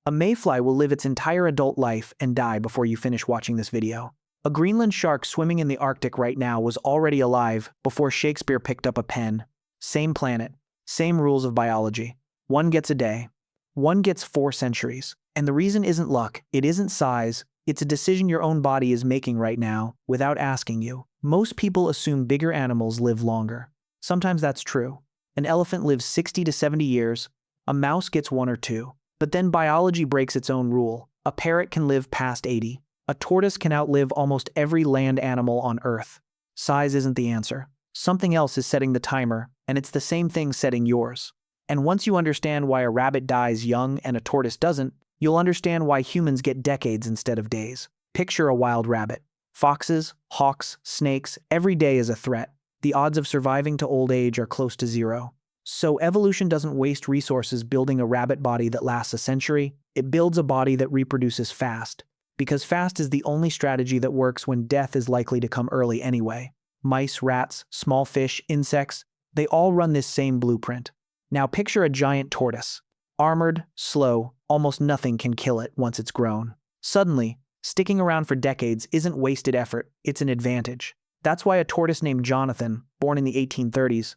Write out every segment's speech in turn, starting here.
A mayfly will live its entire adult life and die before you finish watching this video. A Greenland shark swimming in the Arctic right now was already alive before Shakespeare picked up a pen. Same planet, same rules of biology. One gets a day. One gets 4 centuries. And the reason isn't luck, it isn't size, it's a decision your own body is making right now, without asking you. Most people assume bigger animals live longer. Sometimes that's true. An elephant lives 60 to 70 years, a mouse gets 1 or 2. But then biology breaks its own rule. A parrot can live past 80. A tortoise can outlive almost every land animal on Earth. Size isn't the answer. Something else is setting the timer, and it's the same thing setting yours. And once you understand why a rabbit dies young and a tortoise doesn't, you'll understand why humans get decades instead of days. Picture a wild rabbit. Foxes, hawks, snakes, every day is a threat. The odds of surviving to old age are close to 0. So evolution doesn't waste resources building a rabbit body that lasts a century, it builds a body that reproduces fast. Because fast is the only strategy that works when death is likely to come early anyway. Mice, rats, small fish, insects, they all run this same blueprint. Now picture a giant tortoise. Armored, slow, almost nothing can kill it once it's grown. Suddenly, sticking around for decades isn't wasted effort, it's an advantage. That's why a tortoise named Jonathan, born in the 1830s,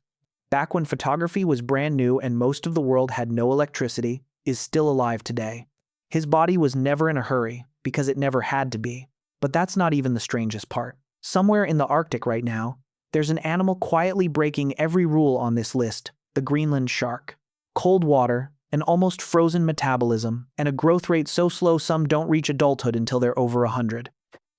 back when photography was brand new and most of the world had no electricity, is still alive today. His body was never in a hurry, because it never had to be. But that's not even the strangest part. Somewhere in the Arctic right now, there's an animal quietly breaking every rule on this list, the Greenland shark. Cold water, an almost frozen metabolism, and a growth rate so slow some don't reach adulthood until they're over 100.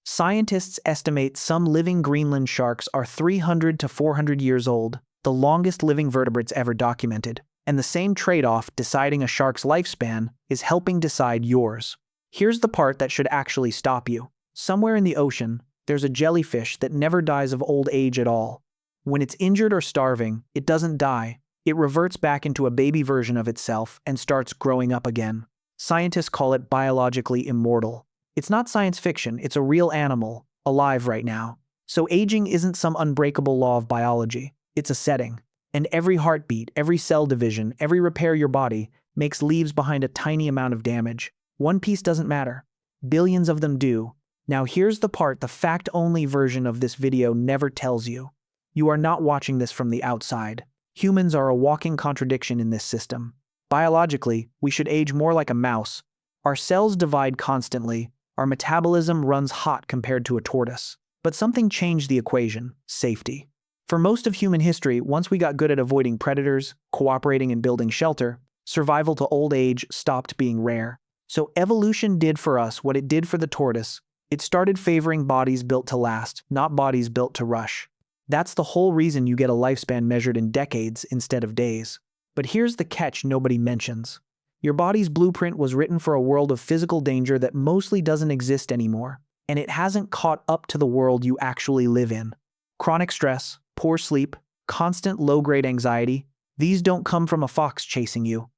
Scientists estimate some living Greenland sharks are 300 to 400 years old, the longest living vertebrates ever documented. And the same trade-off deciding a shark's lifespan is helping decide yours. Here's the part that should actually stop you. Somewhere in the ocean, there's a jellyfish that never dies of old age at all. When it's injured or starving, it doesn't die. It reverts back into a baby version of itself and starts growing up again. Scientists call it biologically immortal. It's not science fiction, it's a real animal, alive right now. So aging isn't some unbreakable law of biology, it's a setting. And every heartbeat, every cell division, every repair your body makes leaves behind a tiny amount of damage. One piece doesn't matter. Billions of them do. Now here's the part the fact-only version of this video never tells you. You are not watching this from the outside. Humans are a walking contradiction in this system. Biologically, we should age more like a mouse. Our cells divide constantly. Our metabolism runs hot compared to a tortoise. But something changed the equation: safety. For most of human history, once we got good at avoiding predators, cooperating and building shelter, survival to old age stopped being rare. So evolution did for us what it did for the tortoise. It started favoring bodies built to last, not bodies built to rush. That's the whole reason you get a lifespan measured in decades instead of days. But here's the catch nobody mentions. Your body's blueprint was written for a world of physical danger that mostly doesn't exist anymore, and it hasn't caught up to the world you actually live in. Chronic stress, poor sleep, constant low-grade anxiety, these don't come from a fox chasing you.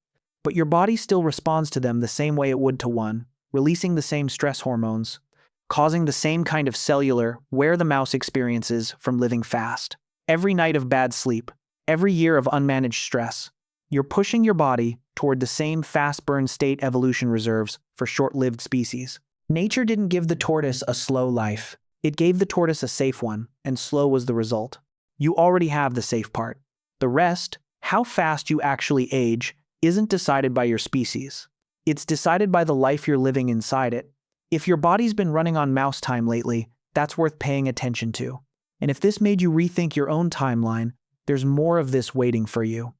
But your body still responds to them the same way it would to one, releasing the same stress hormones, causing the same kind of cellular wear the mouse experiences from living fast. Every night of bad sleep, every year of unmanaged stress, you're pushing your body toward the same fast burn state evolution reserves for short-lived species. Nature didn't give the tortoise a slow life. It gave the tortoise a safe one, and slow was the result. You already have the safe part. The rest, how fast you actually age, isn't decided by your species. It's decided by the life you're living inside it. If your body's been running on mouse time lately, that's worth paying attention to. And if this made you rethink your own timeline, there's more of this waiting for you.